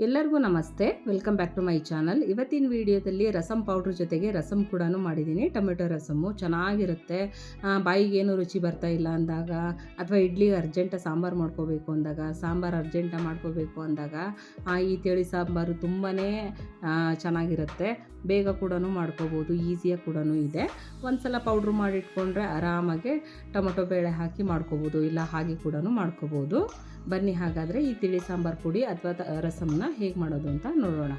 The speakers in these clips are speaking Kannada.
ಎಲ್ಲರಿಗೂ ನಮಸ್ತೆ, welcome back to my channel. ಇವತ್ತಿನ ವಿಡಿಯೋದಲ್ಲಿ ರಸಮ್ ಪೌಡ್ರ್ ಜೊತೆಗೆ ರಸಮ್ ಕೂಡ ಮಾಡಿದ್ದೀನಿ. ಟೊಮೆಟೊ ರಸಮ್ಮು ಚೆನ್ನಾಗಿರುತ್ತೆ. ಬಾಯಿಗೇನು ರುಚಿ ಬರ್ತಾ ಇಲ್ಲ ಅಂದಾಗ, ಅಥವಾ ಇಡ್ಲಿಗೆ ಅರ್ಜೆಂಟ ಸಾಂಬಾರು ಮಾಡ್ಕೋಬೇಕು ಅಂದಾಗ, ಸಾಂಬಾರು ಅರ್ಜೆಂಟ ಮಾಡ್ಕೋಬೇಕು ಅಂದಾಗ ಈ ತಿಳಿ ಸಾಂಬಾರು ತುಂಬಾ ಚೆನ್ನಾಗಿರುತ್ತೆ. ಬೇಗ ಕೂಡ ಮಾಡ್ಕೋಬೋದು, ಈಸಿಯಾಗಿ ಕೂಡ ಇದೆ. ಒಂದು ಸಲ ಪೌಡ್ರ್ ಮಾಡಿಟ್ಕೊಂಡ್ರೆ ಆರಾಮಾಗಿ ಟೊಮೆಟೊ ಬೇಳೆ ಹಾಕಿ ಮಾಡ್ಕೋಬೋದು, ಇಲ್ಲ ಹಾಗೆ ಕೂಡ ಮಾಡ್ಕೋಬೋದು. ಬನ್ನಿ ಹಾಗಾದರೆ ಈ ತಿಳಿ ಸಾಂಬಾರು ಪುಡಿ ಅಥವಾ ರಸಮ್ನ ಹೇಗೆ ಮಾಡೋದು ಅಂತ ನೋಡೋಣ.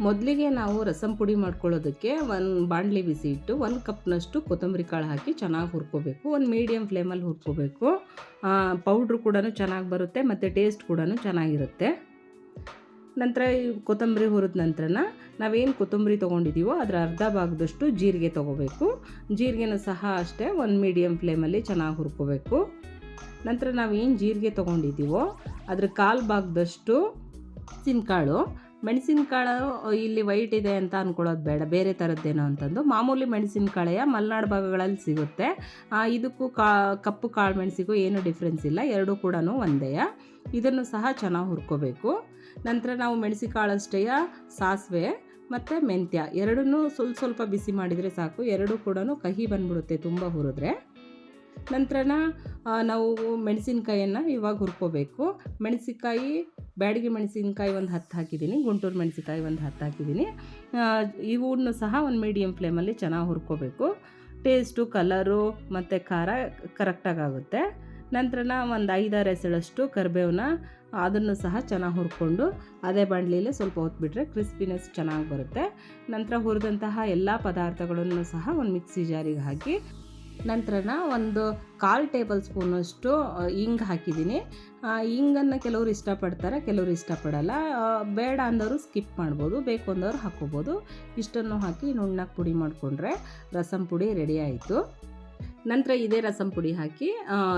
ಮೊದಲಿಗೆ ನಾವು ರಸಮ್ ಪುಡಿ ಮಾಡ್ಕೊಳ್ಳೋದಕ್ಕೆ ಒಂದು ಬಾಣಲಿ ಬಿಸಿ ಇಟ್ಟು 1 ಕಪ್ನಷ್ಟು ಕೊತ್ತಂಬರಿ ಕಾಳು ಹಾಕಿ ಚೆನ್ನಾಗಿ ಹುರ್ಕೋಬೇಕು. ಒಂದು ಮೀಡಿಯಮ್ ಫ್ಲೇಮಲ್ಲಿ ಹುರ್ಕೋಬೇಕು. ಪೌಡ್ರು ಕೂಡ ಚೆನ್ನಾಗಿ ಬರುತ್ತೆ ಮತ್ತು ಟೇಸ್ಟ್ ಕೂಡ ಚೆನ್ನಾಗಿರುತ್ತೆ. ನಂತರ ಈ ಕೊತ್ತಂಬರಿ ಹುರಿದ ನಂತರ ನಾವೇನು ಕೊತ್ತಂಬರಿ ತೊಗೊಂಡಿದ್ದೀವೋ ಅದರ ಅರ್ಧ ಭಾಗದಷ್ಟು ಜೀರಿಗೆ ತೊಗೋಬೇಕು. ಜೀರಿಗೆನೂ ಸಹ ಅಷ್ಟೇ ಒಂದು ಮೀಡಿಯಮ್ ಫ್ಲೇಮಲ್ಲಿ ಚೆನ್ನಾಗಿ ಹುರ್ಕೋಬೇಕು. ನಂತರ ನಾವೇನು ಜೀರಿಗೆ ತೊಗೊಂಡಿದ್ದೀವೋ ಅದ್ರ 1/4 ಭಾಗದಷ್ಟು ಮೆಣಸಿನಕಾಳು ಇಲ್ಲಿ ವೈಟ್ ಇದೆ ಅಂತ ಅಂದ್ಕೊಳ್ಳೋದು ಬೇಡ, ಬೇರೆ ಥರದ್ದೇನೋ ಅಂತಂದು. ಮಾಮೂಲಿ ಮೆಣಸಿನಕಾಳೆಯ ಮಲೆನಾಡು ಭಾಗಗಳಲ್ಲಿ ಸಿಗುತ್ತೆ. ಇದಕ್ಕೂ ಕಪ್ಪು ಕಾಳು ಮೆಣಸಿಗೂ ಏನೂ ಡಿಫ್ರೆನ್ಸ್ ಇಲ್ಲ, ಎರಡೂ ಕೂಡ ಒಂದೇ. ಇದನ್ನು ಸಹ ಚೆನ್ನಾಗಿ ಹುರ್ಕೋಬೇಕು. ನಂತರ ನಾವು ಮೆಣಸಿನಕಾಳಷ್ಟೇ ಸಾಸಿವೆ ಮತ್ತು ಮೆಂತ್ಯ ಎರಡನ್ನೂ ಸ್ವಲ್ಪ ಬಿಸಿ ಮಾಡಿದರೆ ಸಾಕು, ಎರಡೂ ಕೂಡ ಕಹಿ ಬಂದ್ಬಿಡುತ್ತೆ ತುಂಬ ಹುರಿದ್ರೆ. ನಂತರ ನಾವು ಮೆಣಸಿನ್ಕಾಯನ್ನು ಇವಾಗ ಹುರ್ಕೋಬೇಕು. ಬ್ಯಾಡಗಿ ಮೆಣಸಿನ್ಕಾಯಿ ಒಂದು 10 ಹಾಕಿದ್ದೀನಿ, ಗುಂಟೂರು ಮೆಣಸಿನ್ಕಾಯಿ ಒಂದು 10 ಹಾಕಿದ್ದೀನಿ. ಇವನ್ನೂ ಸಹ ಒಂದು ಮೀಡಿಯಮ್ ಫ್ಲೇಮಲ್ಲಿ ಚೆನ್ನಾಗಿ ಹುರ್ಕೋಬೇಕು. ಟೇಸ್ಟು, ಕಲರು ಮತ್ತು ಖಾರ ಕರೆಕ್ಟಾಗುತ್ತೆ. ನಂತರ ಒಂದು 5-6 ಎಸಳಷ್ಟು ಕರಿಬೇವನ್ನ ಅದನ್ನು ಸಹ ಚೆನ್ನಾಗಿ ಹುರ್ಕೊಂಡು ಅದೇ ಬಾಣಲಿಯಲ್ಲಿ ಸ್ವಲ್ಪ ಹೊತ್ಬಿಟ್ರೆ ಕ್ರಿಸ್ಪಿನೆಸ್ ಚೆನ್ನಾಗಿ ಬರುತ್ತೆ. ನಂತರ ಹುರಿದಂತಹ ಎಲ್ಲ ಪದಾರ್ಥಗಳನ್ನು ಸಹ ಒಂದು ಮಿಕ್ಸಿ ಜಾರಿಗೆ ಹಾಕಿ, ನಂತರ ಒಂದು 1/4 ಟೇಬಲ್ ಸ್ಪೂನಷ್ಟು ಹಿಂಗೆ ಹಾಕಿದ್ದೀನಿ. ಹಿಂಗನ್ನು ಕೆಲವರು ಇಷ್ಟಪಡ್ತಾರೆ, ಕೆಲವರು ಇಷ್ಟಪಡಲ್ಲ. ಬೇಡ ಅಂದವರು ಸ್ಕಿಪ್ ಮಾಡ್ಬೋದು, ಬೇಕು ಅಂದವರು ಹಾಕ್ಕೋಬೋದು. ಇಷ್ಟನ್ನು ಹಾಕಿ ನುಣ್ಣಗೆ ಪುಡಿ ಮಾಡಿಕೊಂಡ್ರೆ ರಸಮ್ ಪುಡಿ ರೆಡಿ ಆಯಿತು. ನಂತರ ಇದೇ ರಸಮ್ ಪುಡಿ ಹಾಕಿ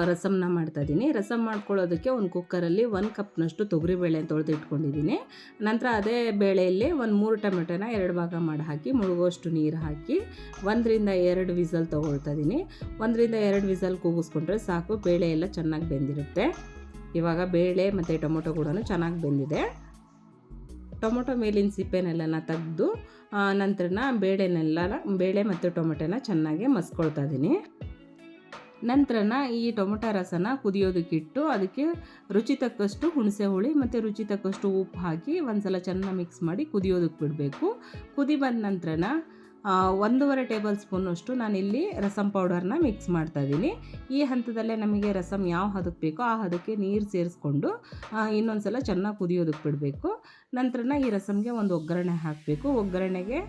ರಸಮ್ನ ಮಾಡ್ತಾಯಿದ್ದೀನಿ. ರಸಮ್ ಮಾಡ್ಕೊಳ್ಳೋದಕ್ಕೆ ಒಂದು ಕುಕ್ಕರಲ್ಲಿ 1 ಕಪ್ನಷ್ಟು ತೊಗರಿಬೇಳೆ ತೊಳೆದಿಟ್ಕೊಂಡಿದ್ದೀನಿ. ನಂತರ ಅದೇ ಬೇಳೆಯಲ್ಲಿ ಒಂದು 3 ಟೊಮೆಟೊನ 2 ಭಾಗ ಮಾಡಿ ಹಾಕಿ ಮುಳುಗೋಷ್ಟು ನೀರು ಹಾಕಿ 1-2 ವಿಸಲ್ ತೊಗೊಳ್ತಾ ಇದ್ದೀನಿ. 1-2 ವಿಸಲ್ ಕೂಗಿಸ್ಕೊಂಡ್ರೆ ಸಾಕು, ಬೇಳೆ ಎಲ್ಲ ಚೆನ್ನಾಗಿ ಬೆಂದಿರುತ್ತೆ. ಇವಾಗ ಬೇಳೆ ಮತ್ತು ಟೊಮೊಟೊ ಕೂಡ ಚೆನ್ನಾಗಿ ಬೆಂದಿದೆ. ಟೊಮೊಟೊ ಮೇಲಿನ ಸಿಪ್ಪೆನೆಲ್ಲ ತೆಗೆದು ನಂತರ ಬೇಳೆ ಮತ್ತು ಟೊಮೊಟೊನ ಚೆನ್ನಾಗಿ ಮಸ್ಕೊಳ್ತಾ ಇದ್ದೀನಿ. ನಂತರ ಈ ಟೊಮೊಟೊ ರಸನ ಕುದಿಯೋದಕ್ಕಿಟ್ಟು ಅದಕ್ಕೆ ರುಚಿ ತಕ್ಕಷ್ಟು ಹುಣಸೆ ಹುಳಿ ಮತ್ತು ರುಚಿ ತಕ್ಕಷ್ಟು ಉಪ್ಪು ಹಾಕಿ ಒಂದು ಸಲ ಚೆನ್ನಾಗಿ ಮಿಕ್ಸ್ ಮಾಡಿ ಕುದಿಯೋದಕ್ಕೆ ಬಿಡಬೇಕು. ಕುದಿ ಬಂದ ನಂತರ 1.5 ಟೇಬಲ್ ಸ್ಪೂನಷ್ಟು ನಾನಿಲ್ಲಿ ರಸಮ್ ಪೌಡರ್ನ ಮಿಕ್ಸ್ ಮಾಡ್ತಾಯಿದ್ದೀನಿ. ಈ ಹಂತದಲ್ಲೇ ನಮಗೆ ರಸಮ್ ಯಾವ ಹದಕ್ಕೆ ಬೇಕೋ ಆ ಹದಕ್ಕೆ ನೀರು ಸೇರಿಸ್ಕೊಂಡು ಇನ್ನೊಂದು ಸಲ ಚೆನ್ನಾಗಿ ಕುದಿಯೋದಕ್ಕೆ ಬಿಡಬೇಕು. ನಂತರ ಈ ರಸಮ್ಗೆ ಒಂದು ಒಗ್ಗರಣೆ ಹಾಕಬೇಕು. ಒಗ್ಗರಣೆಗೆ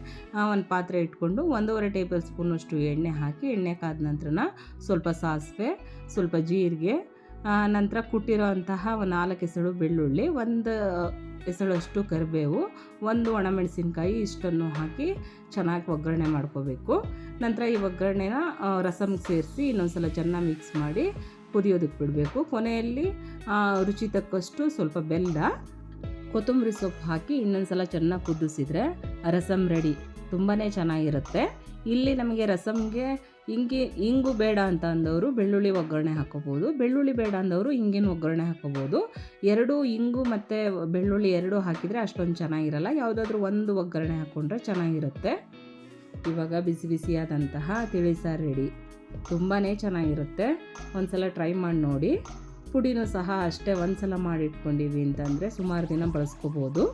ಒಂದು ಪಾತ್ರೆ ಇಟ್ಕೊಂಡು 1.5 ಟೇಬಲ್ ಸ್ಪೂನಷ್ಟು ಎಣ್ಣೆ ಹಾಕಿ, ಎಣ್ಣೆ ಕಾದ ನಂತರ ಸ್ವಲ್ಪ ಸಾಸಿವೆ, ಸ್ವಲ್ಪ ಜೀರಿಗೆ, ನಂತರ ಕುಟ್ಟಿರೋ ಅಂತಹ 4 ಎಸಳು ಬೆಳ್ಳುಳ್ಳಿ, 1 ಎಸಳಷ್ಟು ಕರಿಬೇವು, 1 ಒಣಮೆಣಸಿನ್ಕಾಯಿ ಇಷ್ಟನ್ನು ಹಾಕಿ ಚೆನ್ನಾಗಿ ಒಗ್ಗರಣೆ ಮಾಡ್ಕೋಬೇಕು. ನಂತರ ಈ ಒಗ್ಗರಣೆನ ರಸಮ್ಗೆ ಸೇರಿಸಿ ಇನ್ನೊಂದು ಸಲ ಚೆನ್ನಾಗಿ ಮಿಕ್ಸ್ ಮಾಡಿ ಕುದಿಯೋದಕ್ಕೆ ಬಿಡಬೇಕು. ಕೊನೆಯಲ್ಲಿ ರುಚಿ ತಕ್ಕಷ್ಟು ಸ್ವಲ್ಪ ಬೆಲ್ಲ, ಕೊತ್ತಂಬರಿ ಸೊಪ್ಪು ಹಾಕಿ ಇನ್ನೊಂದು ಸಲ ಚೆನ್ನಾಗಿ ಕುದಿಸಿದರೆ ರಸಮ್ ರೆಡಿ. ತುಂಬಾ ಚೆನ್ನಾಗಿರುತ್ತೆ. ಇಲ್ಲಿ ನಮಗೆ ರಸಮ್ಗೆ ಹಿಂಗು ಬೇಡ ಅಂತ ಅಂದವರು ಬೆಳ್ಳುಳ್ಳಿ ಒಗ್ಗರಣೆ ಹಾಕೋಬೋದು, ಬೆಳ್ಳುಳ್ಳಿ ಬೇಡ ಅಂದವರು ಹಿಂಗಿನ ಒಗ್ಗರಣೆ ಹಾಕೋಬೋದು. ಹಿಂಗು ಮತ್ತು ಬೆಳ್ಳುಳ್ಳಿ ಎರಡೂ ಹಾಕಿದರೆ ಅಷ್ಟೊಂದು ಚೆನ್ನಾಗಿರಲ್ಲ, ಯಾವುದಾದ್ರೂ ಒಂದು ಒಗ್ಗರಣೆ ಹಾಕ್ಕೊಂಡ್ರೆ ಚೆನ್ನಾಗಿರುತ್ತೆ. ಇವಾಗ ಬಿಸಿ ಬಿಸಿಯಾದಂತಹ ತಿಳಿ ಸಾರು ರೆಡಿ. ತುಂಬಾ ಚೆನ್ನಾಗಿರುತ್ತೆ, ಒಂದು ಸಲ ಟ್ರೈ ಮಾಡಿ ನೋಡಿ. ಪುಡಿನೂ ಸಹ ಅಷ್ಟೇ ಒಂದು ಸಲ ಮಾಡಿಟ್ಕೊಂಡಿವಿ ಅಂತಂದರೆ ಸುಮಾರು ದಿನ ಬಳಸ್ಕೋಬೋದು.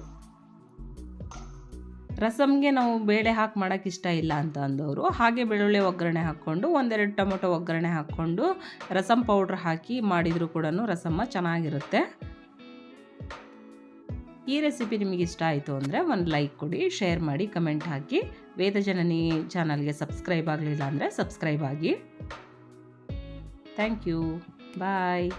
ರಸಮ್ಗೆ ನಾವು ಬೇಳೆ ಹಾಕಿ ಮಾಡೋಕ್ಕೆ ಇಷ್ಟ ಇಲ್ಲ ಅಂತ ಅಂದವರು ಹಾಗೆ ಬೆಳ್ಳುಳ್ಳಿ ಒಗ್ಗರಣೆ ಹಾಕ್ಕೊಂಡು 1-2 ಟೊಮೊಟೊ ಒಗ್ಗರಣೆ ಹಾಕ್ಕೊಂಡು ರಸಮ್ ಪೌಡ್ರ್ ಹಾಕಿ ಮಾಡಿದರೂ ಕೂಡ ರಸಮ್ಮ ಚೆನ್ನಾಗಿರುತ್ತೆ. ಈ ರೆಸಿಪಿ ನಿಮಗೆ ಇಷ್ಟ ಆಯಿತು ಅಂದರೆ ಒಂದು ಲೈಕ್ ಕೊಡಿ, ಶೇರ್ ಮಾಡಿ, ಕಮೆಂಟ್ ಹಾಕಿ. ವೇದಜನನಿ ಚಾನಲ್ಗೆ ಸಬ್ಸ್ಕ್ರೈಬ್ ಆಗಲಿಲ್ಲ ಅಂದರೆ ಸಬ್ಸ್ಕ್ರೈಬ್ ಆಗಿ. Thank you, bye.